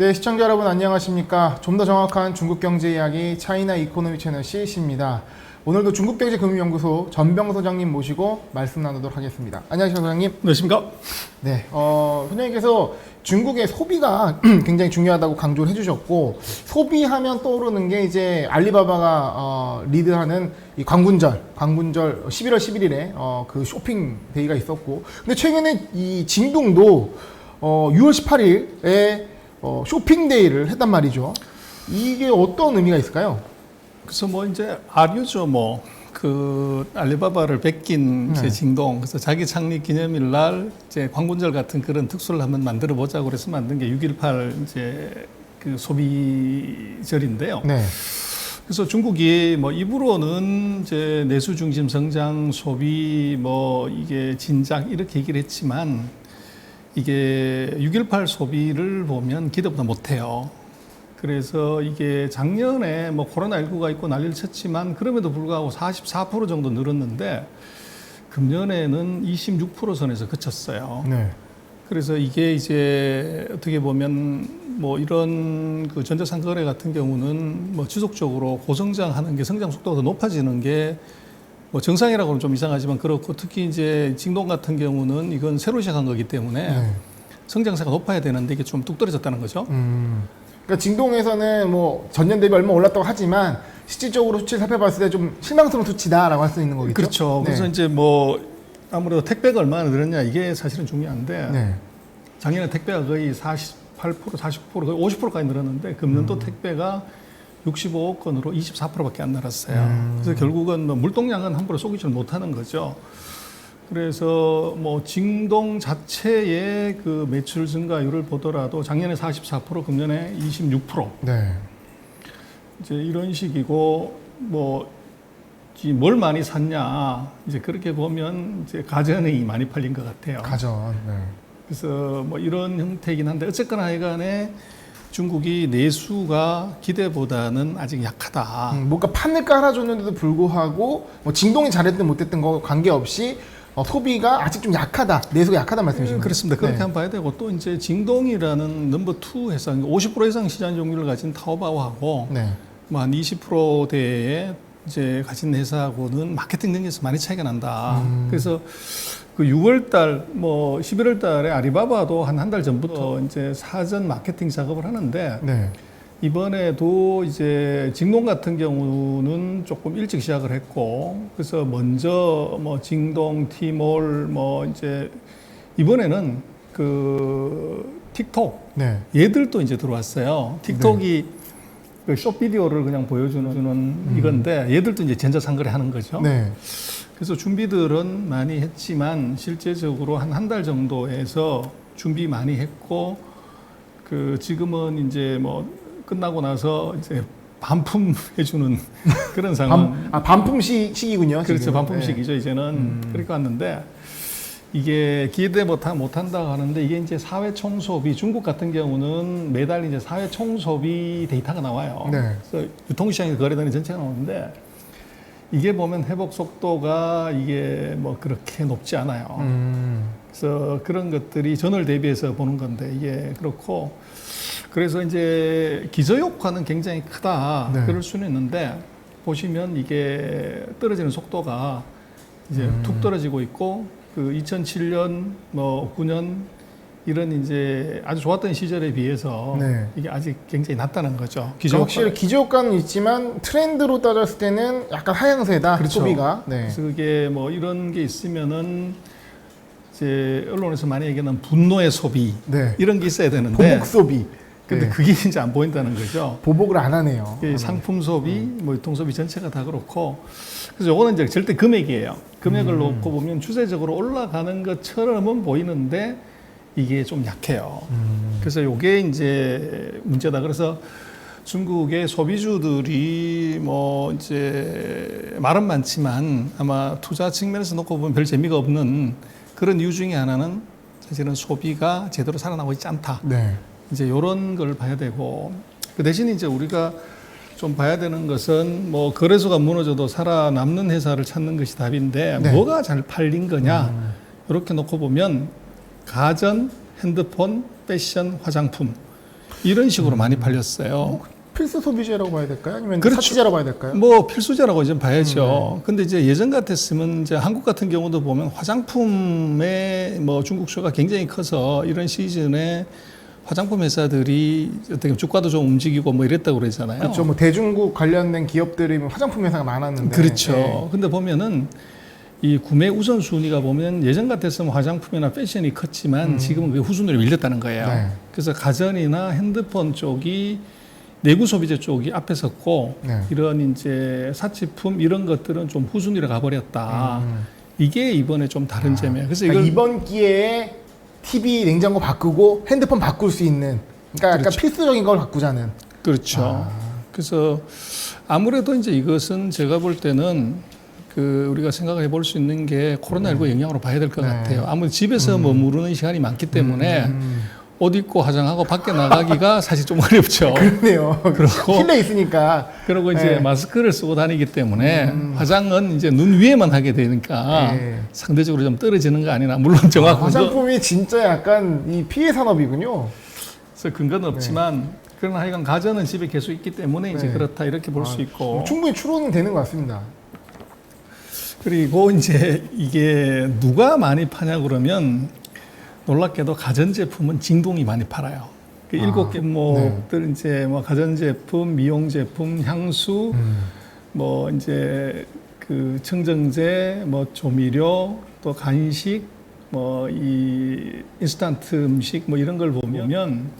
네, 시청자 여러분 안녕하십니까? 좀 더 정확한 중국 경제 이야기 차이나 이코노미 채널 CC입니다. 오늘도 중국경제금융연구소 전병 소장님 모시고 말씀 나누도록 하겠습니다. 안녕하세요, 소장님. 안녕하십니까? 네, 소장님께서 중국의 소비가 굉장히 중요하다고 강조를 해주셨고, 소비하면 떠오르는 게 이제 알리바바가 리드하는 이 광군절 11월 11일에 그 쇼핑 데이가 있었고, 근데 최근에 이 징동도 6월 18일에 쇼핑 데이를 했단 말이죠. 이게 어떤 의미가 있을까요? 그래서 뭐 이제 아류죠, 뭐. 그 알리바바를 베낀 이제 징동. 그래서 자기 창립 기념일 날 이제 광군절 같은 그런 특수를 한번 만들어 보자고 그래서 만든 게 6.18 이제 그 소비절인데요. 네. 그래서 중국이 뭐 입으로는 이제 내수 중심 성장, 소비, 뭐 이게 진작 이렇게 얘기를 했지만 이게 6.18 소비를 보면 기대보다 못해요. 그래서 이게 작년에 뭐 코로나19가 있고 난리를 쳤지만 그럼에도 불구하고 44% 정도 늘었는데 금년에는 26% 선에서 그쳤어요. 네. 그래서 이게 이제 어떻게 보면 뭐 이런 그 전자상 거래 같은 경우는 뭐 지속적으로 고성장하는 게 성장 속도가 더 높아지는 게 뭐 정상이라고는 좀 이상하지만 그렇고 특히 이제 징동 같은 경우는 이건 새로 시작한 거기 때문에 네. 성장세가 높아야 되는데 이게 좀 뚝 떨어졌다는 거죠. 그러니까 징동에서는 뭐 전년 대비 얼마 올랐다고 하지만 실질적으로 수치를 살펴봤을 때 좀 실망스러운 수치다라고 할 수 있는 거겠죠. 그렇죠. 그래서 네. 이제 뭐 아무래도 택배가 얼마나 늘었냐 이게 사실은 중요한데 네. 작년에 택배가 거의 48%, 49%, 거의 50%까지 늘었는데 금년도 택배가 65억 건으로 24%밖에 안 늘었어요. 그래서 결국은 뭐 물동량은 함부로 속이지 못하는 거죠. 그래서 뭐 징동 자체의 그 매출 증가율을 보더라도 작년에 44%, 금년에 26%. 네. 이제 이런 식이고 뭐 뭘 많이 샀냐 이제 그렇게 보면 이제 가전이 많이 팔린 것 같아요. 가전. 네. 그래서 뭐 이런 형태이긴 한데 어쨌거나 하여간에 중국이 내수가 기대보다는 아직 약하다. 뭔가 판을 깔아줬는데도 불구하고 뭐 징동이 잘했든 못했든 거 관계없이 소비가 아직 좀 약하다, 내수가 약하다 말씀이신가요? 그렇습니다. 그렇게 네. 한번 봐야 되고 또 이제 징동이라는 넘버 2 회사 50% 이상 시장 점유율을 가진 타오바오하고 네. 뭐 한 20%대에 이제 가진 회사하고는 마케팅 능력에서 많이 차이가 난다. 그래서 그 6월달, 뭐 11월달에 아리바바도 한 달 전부터 이제 사전 마케팅 작업을 하는데 네. 이번에도 이제 징동 같은 경우는 조금 일찍 시작을 했고 그래서 먼저 뭐 징동, 티몰, 뭐 이제 이번에는 그 틱톡 네. 얘들도 이제 들어왔어요. 틱톡이 그 숏비디오를 그냥 보여주는 이건데 얘들도 이제 전자상거래 하는 거죠. 네. 그래서 준비들은 많이 했지만 실제적으로 한 달 정도에서 준비 많이 했고 그 지금은 이제 뭐 끝나고 나서 이제 반품 해주는 그런 상황. 반품 시기군요. 그렇죠. 지금. 반품 시기죠. 이제는 그렇게 왔는데 이게 기대 못한다고 하는데 이게 이제 사회 총소비 중국 같은 경우는 매달 이제 사회 총소비 데이터가 나와요. 네. 그래서 유통시장에서 거래되는 전체가 나오는데 이게 보면 회복 속도가 이게 뭐 그렇게 높지 않아요. 그래서 그런 것들이 전월 대비해서 보는 건데 이게 그렇고 그래서 이제 기저효과는 굉장히 크다. 네. 그럴 수는 있는데 보시면 이게 떨어지는 속도가 이제 툭 떨어지고 있고 그 2007년 뭐 9년 이런 이제 아주 좋았던 시절에 비해서 네. 이게 아직 굉장히 낮다는 거죠. 확실히 기저효과는 있지만 트렌드로 따졌을 때는 약간 하향세다. 그렇죠. 소비가. 네. 그래서 그게 뭐 이런 게 있으면은 이제 언론에서 많이 얘기하는 분노의 소비 네. 이런 게 있어야 되는데 보복 소비. 근데 네. 그게 이제 안 보인다는 거죠. 보복을 안 하네요. 이 상품 소비, 뭐 유통 소비 전체가 다 그렇고 그래서 요거는 이제 절대 금액이에요. 금액을 놓고 보면 추세적으로 올라가는 것처럼은 보이는데 이게 좀 약해요. 그래서 요게 이제 문제다. 그래서 중국의 소비주들이 뭐 이제 말은 많지만 아마 투자 측면에서 놓고 보면 별 재미가 없는 그런 이유 중에 하나는 사실은 소비가 제대로 살아나고 있지 않다. 네. 이제 이런 걸 봐야 되고 그 대신 이제 우리가 좀 봐야 되는 것은 뭐 거래소가 무너져도 살아남는 회사를 찾는 것이 답인데 네. 뭐가 잘 팔린 거냐 이렇게 놓고 보면 가전, 핸드폰, 패션, 화장품 이런 식으로 많이 팔렸어요. 필수 소비재라고 봐야 될까요? 아니면 그렇죠. 사치재라고 봐야 될까요? 뭐 필수재라고 좀 봐야죠. 근데 이제 예전 같았으면 이제 한국 같은 경우도 보면 화장품의 뭐 중국 수요가 굉장히 커서 이런 시즌에 화장품 회사들이 어떻게 주가도 좀 움직이고 뭐 이랬다고 그러잖아요. 그렇죠. 뭐 대중국 관련된 기업들이 뭐 화장품 회사가 많았는데. 그렇죠. 예. 근데 보면은 이 구매 우선순위가 보면 예전 같았으면 화장품이나 패션이 컸지만 지금은 그 후순위로 밀렸다는 거예요. 네. 그래서 가전이나 핸드폰 쪽이 내구 소비재 쪽이 앞에 섰고 네. 이런 이제 사치품 이런 것들은 좀 후순위로 가버렸다. 이게 이번에 좀 다른 점이에요. 그래서 그러니까 이걸 이번 기회에 TV, 냉장고 바꾸고 핸드폰 바꿀 수 있는, 그러니까 약간 그렇죠. 필수적인 걸 바꾸자는. 그렇죠. 그래서 아무래도 이제 이것은 제가 볼 때는 그 우리가 생각해 볼 수 있는 게 코로나19 영향으로 봐야 될 것 네. 같아요. 아무래도 집에서 머무르는 시간이 많기 때문에 옷 입고 화장하고 밖에 나가기가 사실 좀 어렵죠. 그러네요. 그렇고 실내 있으니까. 그리고 이제 네. 마스크를 쓰고 다니기 때문에 화장은 이제 눈 위에만 하게 되니까 네. 상대적으로 좀 떨어지는 거 아니나 물론 정확한 화장품이 진짜 약간 이 피해 산업이군요. 그래서 근거는 없지만 그러나 하여간 가전은 집에 계속 있기 때문에 이제 네. 그렇다 이렇게 볼 수 있고 충분히 추론은 되는 것 같습니다. 그리고 이제 이게 누가 많이 파냐 그러면 놀랍게도 가전제품은 진동이 많이 팔아요. 그 일곱 개 뭐들 이제 뭐 가전제품, 미용제품, 향수, 뭐 이제 그 청정제, 뭐 조미료, 또 간식, 뭐 이 인스턴트 음식 뭐 이런 걸 보면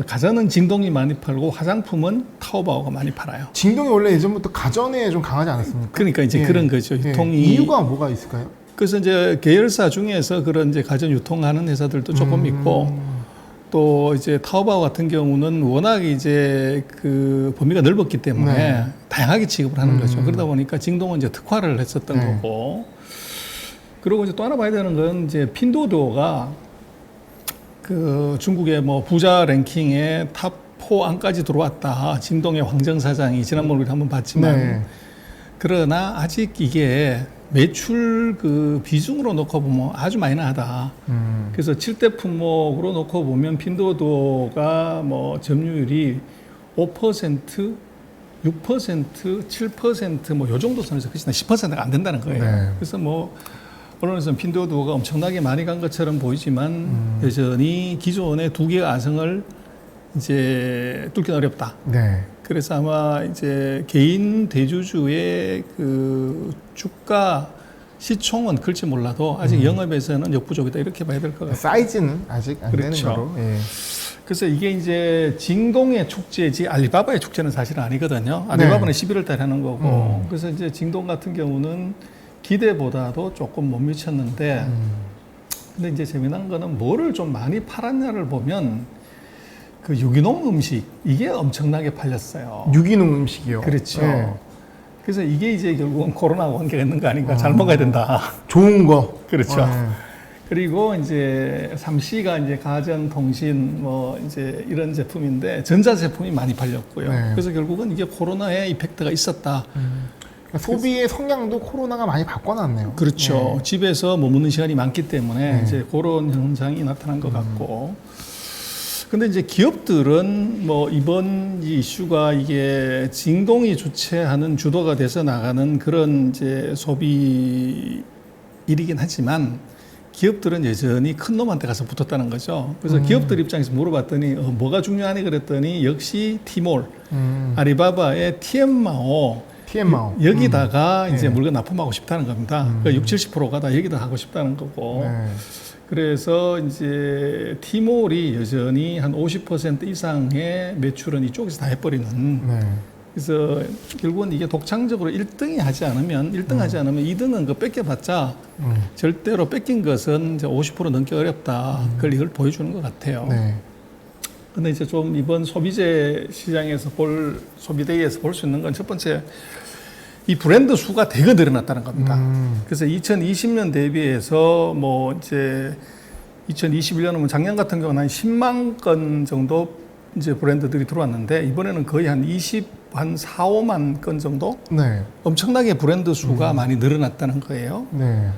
가전은 진동이 많이 팔고 화장품은 타오바오가 많이 팔아요. 진동이 원래 예전부터 가전에 좀 강하지 않았습니까? 그러니까 이제 예. 그런 거죠. 예. 유통이 이유가 뭐가 있을까요? 그래서 이제 계열사 중에서 그런 이제 가전 유통하는 회사들도 조금 있고 또 이제 타오바오 같은 경우는 워낙 이제 그 범위가 넓었기 때문에 네. 다양하게 취급을 하는 거죠. 그러다 보니까 진동은 이제 특화를 했었던 네. 거고. 그리고 이제 또 하나 봐야 되는 건 이제 핀도도가 그 중국의 뭐 부자 랭킹에 탑4 안까지 들어왔다. 진동의 황정사장이 지난번에 우리 한번 봤지만 네. 그러나 아직 이게 매출 그 비중으로 놓고 보면 아주 마이너하다. 그래서 7대 품목으로 놓고 보면 핀도도가 뭐 점유율이 5%, 6%, 7% 뭐 요 정도 선에서 그치나 10%가 안 된다는 거예요. 네. 그래서 뭐 언론에서는 핀도도가 엄청나게 많이 간 것처럼 보이지만 여전히 기존의 두 개의 아성을 이제 뚫기는 어렵다. 네. 그래서 아마 이제 개인 대주주의 그 주가 시총은 클지 몰라도 아직 영업에서는 역부족이다 이렇게 봐야 될 것 같아요. 사이즈는 아직 안 그렇죠. 되는 거로. 예. 그래서 이게 이제 진동의 축제지 알리바바의 축제는 사실은 아니거든요. 알리바바는 11월 달에 하는 거고. 그래서 이제 진동 같은 경우는 기대보다도 조금 못 미쳤는데 근데 이제 재미난 거는 뭐를 좀 많이 팔았냐를 보면 그 유기농 음식 이게 엄청나게 팔렸어요. 유기농 음식이요. 그렇죠. 예. 그래서 이게 이제 결국은 코로나와 관계가 있는 거 아닌가. 잘 먹어야 된다. 좋은 거. 그렇죠. 예. 그리고 이제 3C가 이제 가전, 통신 뭐 이제 이런 제품인데 전자 제품이 많이 팔렸고요. 네. 그래서 결국은 이게 코로나의 이펙트가 있었다. 그러니까 소비의 성향도 코로나가 많이 바꿔놨네요. 그렇죠. 집에서 머무는 시간이 많기 때문에 네. 이제 그런 현상이 나타난 것 같고. 근데 이제 기업들은 뭐 이번 이 이슈가 이게 진동이 주체하는 주도가 돼서 나가는 그런 이제 소비 일이긴 하지만 기업들은 여전히 큰 놈한테 가서 붙었다는 거죠. 그래서 기업들 입장에서 물어봤더니 뭐가 중요하니 그랬더니 역시 티몰, 아리바바의 티엠마오 TM마오. 여기다가 이제 네. 물건 납품하고 싶다는 겁니다. 그러니까 60~70%가 다 여기다 하고 싶다는 거고. 네. 그래서 이제 티몰이 여전히 한 50% 이상의 매출은 이쪽에서 다 해버리는. 네. 그래서 결국은 이게 독창적으로 1등이 하지 않으면 1등 하지 않으면 2등은 그 뺏겨봤자 절대로 뺏긴 것은 이제 50% 넘기 어렵다. 그걸 이걸 보여주는 것 같아요. 네. 근데 이제 좀 이번 소비재 시장에서 소비대회에서 볼 수 있는 건 첫 번째 이 브랜드 수가 되게 늘어났다는 겁니다. 그래서 2020년 대비해서 뭐 이제 2021년은 작년 같은 경우는 한 10만 건 정도 이제 브랜드들이 들어왔는데 이번에는 거의 한 4, 5만 건 정도 네. 엄청나게 브랜드 수가 많이 늘어났다는 거예요. 네.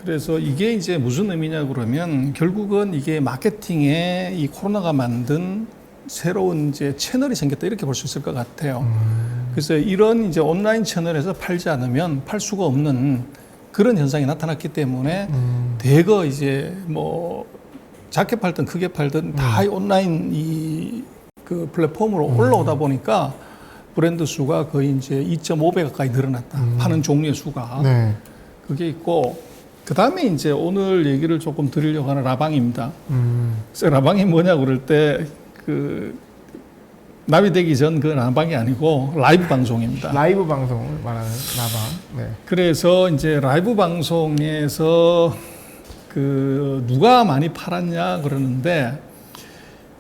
그래서 이게 이제 무슨 의미냐 그러면 결국은 이게 마케팅에 이 코로나가 만든 새로운 이제 채널이 생겼다 이렇게 볼 수 있을 것 같아요. 그래서 이런 이제 온라인 채널에서 팔지 않으면 팔 수가 없는 그런 현상이 나타났기 때문에 대거 이제 뭐 작게 팔든 크게 팔든 다 온라인 이 그 플랫폼으로 올라오다 보니까 브랜드 수가 거의 이제 2.5배 가까이 늘어났다. 파는 종류의 수가. 네. 그게 있고 그 다음에 이제 오늘 얘기를 조금 드리려고 하는 라방입니다. 그래서 라방이 뭐냐 그럴 때 그 나비되기 전 그 라방이 아니고 라이브 방송입니다. 라이브 방송을 말하는 라방. 네. 그래서 이제 라이브 방송에서 그 누가 많이 팔았냐 그러는데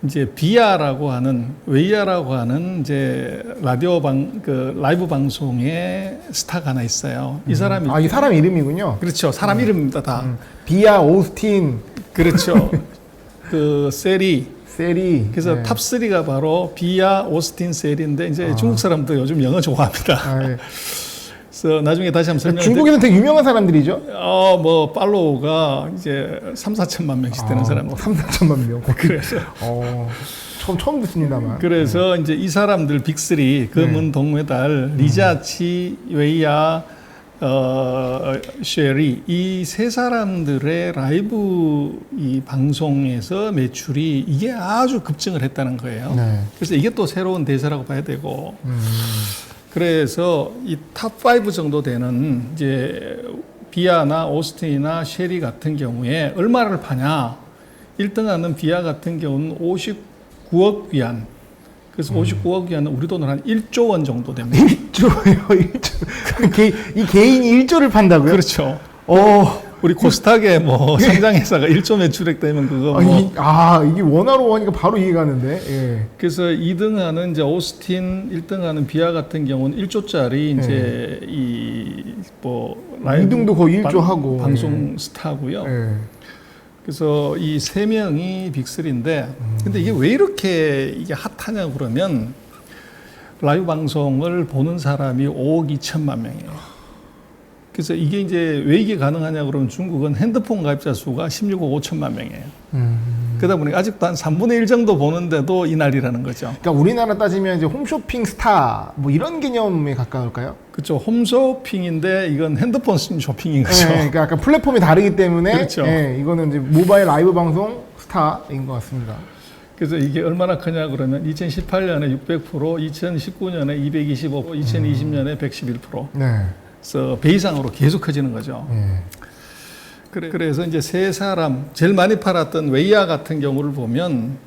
이제 비아라고 하는 웨이아라고 하는 이제 그 라이브 방송의 스타가 하나 있어요. 이 사람이 이 사람 이름이군요. 그렇죠. 사람 이름입니다 다. 비아 오스틴 그렇죠. 그 세리. 그래서 네. 탑 3가 바로 비아, 오스틴, 세리인데 이제 중국 사람도 요즘 영어 좋아합니다. 네. 그래서 나중에 다시 한번 설명드릴게요. 중국에는 되게 유명한 사람들이죠. 뭐 팔로우가 이제 3-4천만 명씩 되는 사람. 3-4천만 명. 그래서 처음 듣습니다만. 그래서 이제 이 사람들 빅3 금은 동메달 리자치, 웨이야, 쉐리 이 세 사람들의 라이브 이 방송에서 매출이 이게 아주 급증을 했다는 거예요. 네. 그래서 이게 또 새로운 대세라고 봐야 되고. 그래서 이 탑5 정도 되는 이제 비아나 오스틴이나 쉐리 같은 경우에 얼마를 파냐? 1등하는 비아 같은 경우는 59억 위안. 그래서 59억 위안은 우리 돈으로 한 1조 원 정도 됩니다. 1조예요, 1조. 이 개인이 1조를 판다고요? 그렇죠. 우리 코스닥에 뭐 상장회사가 1조 매출액 되면 그거 뭐. 이게 원화로 하니까 바로 이해가 가는데. 예. 그래서 2등하는 이제 오스틴, 1등하는 비아 같은 경우는 1조짜리 이제 이 뭐 라이브 2등도 거의 1조 하고. 방송 스타고요. 예. 그래서 이 세 명이 빅3인데 근데 이게 왜 이렇게 이게 핫하냐 그러면 라이브 방송을 보는 사람이 5억 2천만 명이에요. 그래서 이게 이제 왜 이게 가능하냐 그러면 중국은 핸드폰 가입자 수가 16억 5천만 명이에요. 그러다 보니까 아직도 한 3분의 1 정도 보는데도 이 난리라는 거죠. 그러니까 우리나라 따지면 이제 홈쇼핑 스타 뭐 이런 개념에 가까울까요? 그렇죠. 홈쇼핑인데 이건 핸드폰 쇼핑인 거죠. 네, 그러니까 약간 플랫폼이 다르기 때문에 그렇죠. 이거는 이제 모바일 라이브 방송 스타인 것 같습니다. 그래서 이게 얼마나 크냐 그러면 2018년에 600%, 2019년에 225%, 2020년에 111%. 네. 그래서 배 이상으로 계속 커지는 거죠. 그래서 이제 세 사람 제일 많이 팔았던 웨이야 같은 경우를 보면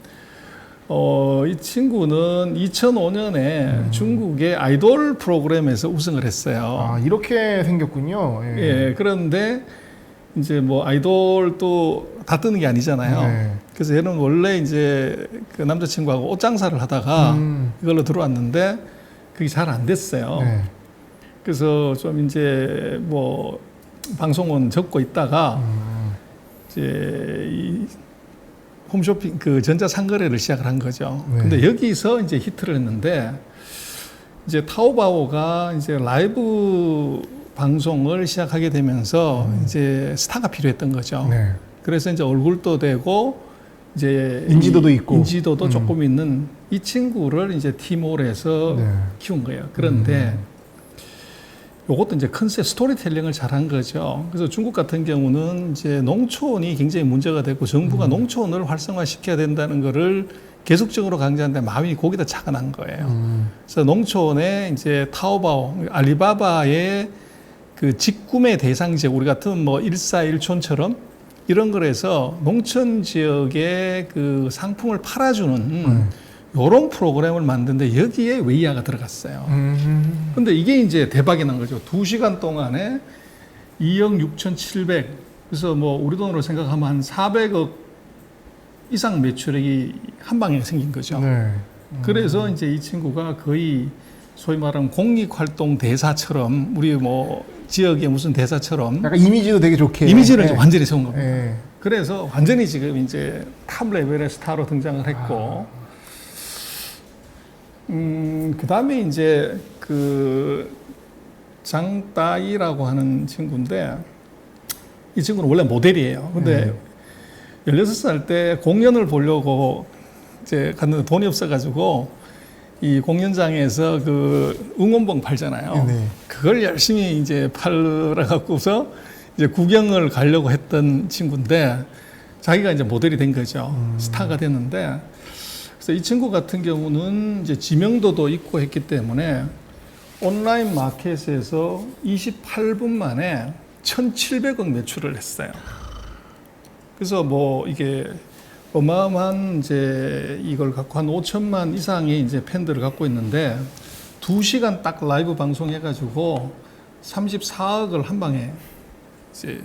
이 친구는 2005년에 중국의 아이돌 프로그램에서 우승을 했어요. 이렇게 생겼군요. 예, 그런데 이제 뭐 아이돌도 다 뜨는 게 아니잖아요. 네. 그래서 얘는 원래 이제 그 남자친구하고 옷 장사를 하다가 이걸로 들어왔는데 그게 잘 안 됐어요. 네. 그래서 좀 이제 뭐 방송은 접고 있다가 이제 이 홈쇼핑 그 전자상거래를 시작을 한 거죠. 네. 근데 여기서 이제 히트를 했는데 이제 타오바오가 이제 라이브 방송을 시작하게 되면서 이제 스타가 필요했던 거죠. 네. 그래서 이제 얼굴도 되고 이제 인지도도 있고 인지도도 조금 있는 이 친구를 이제 티몰에서 네. 키운 거예요. 그런데 요것도 이제 컨셉 스토리텔링을 잘한 거죠. 그래서 중국 같은 경우는 이제 농촌이 굉장히 문제가 됐고 정부가 농촌을 활성화시켜야 된다는 거를 계속적으로 강조하는데 마음이 거기다 착안한 거예요. 그래서 농촌에 이제 타오바오, 알리바바의 그 직구매 대상 지역, 우리 같은 뭐 1사1촌처럼 이런 거에서 농촌 지역의 그 상품을 팔아주는 이런 프로그램을 만드는데 여기에 웨이야가 들어갔어요. 근데 이게 이제 대박이 난 거죠. 2시간 동안에 2억 6,700. 그래서 뭐 우리 돈으로 생각하면 한 400억 이상 매출액이 한 방에 생긴 거죠. 네. 그래서 이제 이 친구가 거의 소위 말하는 공익활동 대사처럼 우리 뭐 지역의 무슨 대사처럼 약간 이미지도 되게 좋게 이미지를 이제 완전히 세운 겁니다. 네. 그래서 완전히 지금 이제 탑 레벨의 스타로 등장을 했고 그 다음에 이제 그 장따이라고 하는 친구인데 이 친구는 원래 모델이에요. 근데 16살 때 공연을 보려고 이제 갔는데 돈이 없어가지고 이 공연장에서 그 응원봉 팔잖아요. 네. 그걸 열심히 이제 팔아 갖고서 이제 구경을 가려고 했던 친구인데 자기가 이제 모델이 된 거죠. 스타가 됐는데 그래서 이 친구 같은 경우는 이제 지명도도 있고 했기 때문에 온라인 마켓에서 28분 만에 1,700억 매출을 했어요. 그래서 뭐 이게 어마어마한 이제 이걸 갖고 한 5천만 이상의 이제 팬들을 갖고 있는데 2시간 딱 라이브 방송해가지고 34억을 한 방에 이제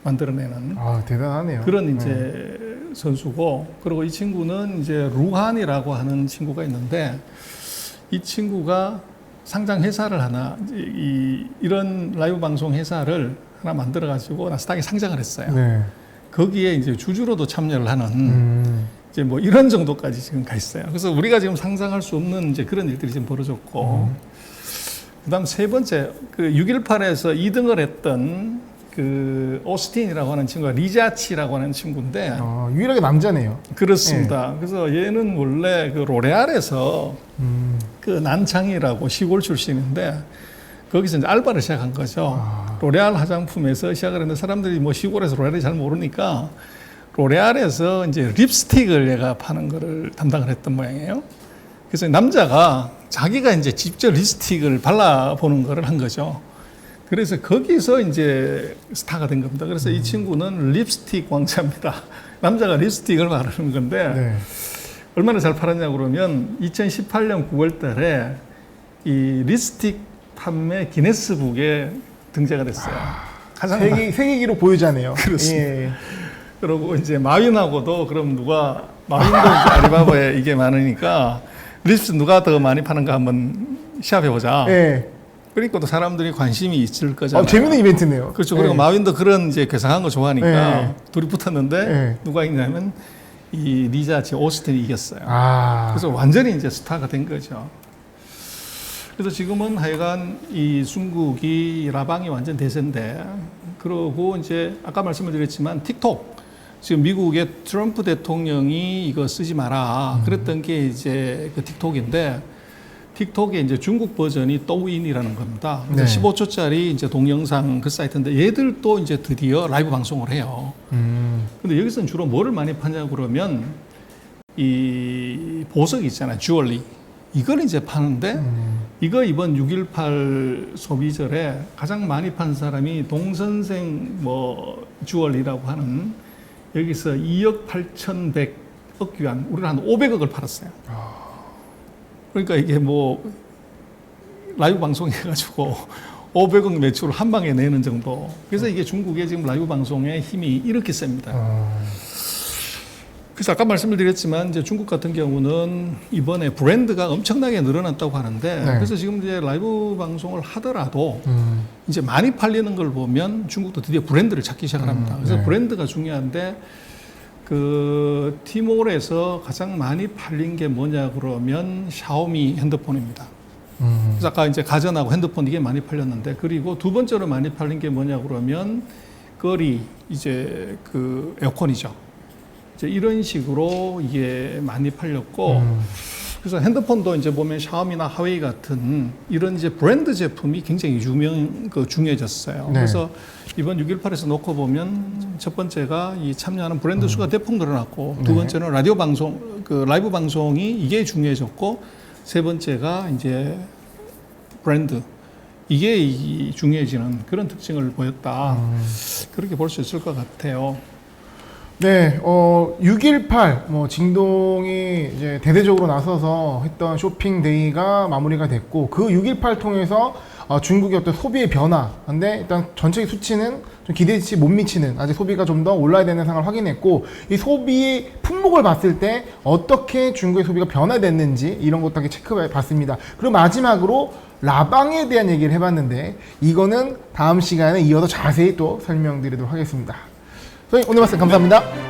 만들어내는 아, 대단하네요. 그런 이제 선수고, 그리고 이 친구는 이제 루한이라고 하는 친구가 있는데 이 친구가 상장 회사를 하나 이런 라이브 방송 회사를 하나 만들어 가지고 나스닥에 상장을 했어요. 네. 거기에 이제 주주로도 참여를 하는 이제 뭐 이런 정도까지 지금 가 있어요. 그래서 우리가 지금 상상할 수 없는 이제 그런 일들이 지금 벌어졌고, 그다음 세 번째 그 618에서 2등을 했던 그 오스틴이라고 하는 친구가 리자치라고 하는 친구인데 유일하게 남자네요. 그렇습니다. 그래서 얘는 원래 그 로레알에서 그 난창이라고 시골 출신인데 거기서 이제 알바를 시작한 거죠. 로레알 화장품에서 시작을 했는데 사람들이 뭐 시골에서 로레알이 잘 모르니까 로레알에서 이제 립스틱을 얘가 파는 거를 담당을 했던 모양이에요. 그래서 남자가 자기가 이제 직접 립스틱을 발라보는 거를 한 거죠. 그래서 거기서 이제 스타가 된 겁니다. 그래서 이 친구는 립스틱 왕자입니다. 남자가 립스틱을 바르는 건데 네. 얼마나 잘 팔았냐 그러면 2018년 9월 달에 이 립스틱 판매 기네스북에 등재가 됐어요. 가장 세계 기록 보유자네요. 그렇습니다. 예. 그리고 이제 마윈하고도 그럼 누가 마윈도 이제 알리바바에 이게 많으니까 립스틱 누가 더 많이 파는가 한번 시합해 보자. 예. 그러니까 또 사람들이 관심이 있을 거잖아요. 재밌는 이벤트네요. 그렇죠. 그리고 예. 마윈도 그런 이제 괴상한 거 좋아하니까 네. 둘이 붙었는데 네. 누가 이기냐면 이 리자치 오스틴이 이겼어요. 아. 그래서 완전히 이제 스타가 된 거죠. 그래서 지금은 하여간 이 중국이 라방이 완전 대세인데, 그러고 이제 아까 말씀을 드렸지만 틱톡, 지금 미국의 트럼프 대통령이 이거 쓰지 마라 그랬던 게 이제 그 틱톡인데, 틱톡의 이제 중국 버전이 또우인이라는 겁니다. 그래서 네. 15초짜리 이제 동영상 그 사이트인데 얘들도 이제 드디어 라이브 방송을 해요. 근데 여기서는 주로 뭐를 많이 파냐 그러면 이 보석 있잖아요. 주얼리. 이걸 이제 파는데 이거 이번 6.18 소비절에 가장 많이 판 사람이 동선생 뭐 주얼리라고 하는, 여기서 2억 8,100억 yuan, 우리는 한 500억을 팔았어요. 그러니까 이게 뭐 라이브 방송 해가지고 500억 매출을 한 방에 내는 정도. 그래서 이게 중국의 지금 라이브 방송의 힘이 이렇게 셉니다. 그래서 아까 말씀을 드렸지만 이제 중국 같은 경우는 이번에 브랜드가 엄청나게 늘어났다고 하는데, 네. 그래서 지금 이제 라이브 방송을 하더라도 이제 많이 팔리는 걸 보면 중국도 드디어 브랜드를 찾기 시작을 합니다. 그래서 네. 브랜드가 중요한데, 그 티몰에서 가장 많이 팔린 게 뭐냐 그러면 샤오미 핸드폰입니다. 그래서 아까 이제 가전하고 핸드폰 이게 많이 팔렸는데, 그리고 두 번째로 많이 팔린 게 뭐냐 그러면 거리 이제 그 에어컨이죠. 이제 이런 식으로 이게 많이 팔렸고, 그래서 핸드폰도 이제 보면 샤오미나 하웨이 같은 이런 이제 브랜드 제품이 굉장히 중요해졌어요. 네. 그래서 이번 6.18에서 놓고 보면 첫 번째가 이 참여하는 브랜드 수가 대폭 늘어났고, 두 네. 번째는 라디오 방송, 그 라이브 방송이 이게 중요해졌고, 세 번째가 이제 브랜드. 이게 중요해지는 그런 특징을 보였다. 그렇게 볼 수 있을 것 같아요. 네, 6.18, 뭐, 징동이 이제 대대적으로 나서서 했던 쇼핑 데이가 마무리가 됐고, 그 6.18 통해서 중국의 어떤 소비의 변화. 근데 일단 전체의 수치는 좀 기대치 못 미치는, 아직 소비가 좀 더 올라야 되는 상황을 확인했고, 이 소비의 품목을 봤을 때 어떻게 중국의 소비가 변화됐는지 이런 것도 함께 체크해 봤습니다. 그리고 마지막으로 라방에 대한 얘기를 해봤는데, 이거는 다음 시간에 이어서 자세히 또 설명드리도록 하겠습니다. 선생님, 오늘 말씀 감사합니다.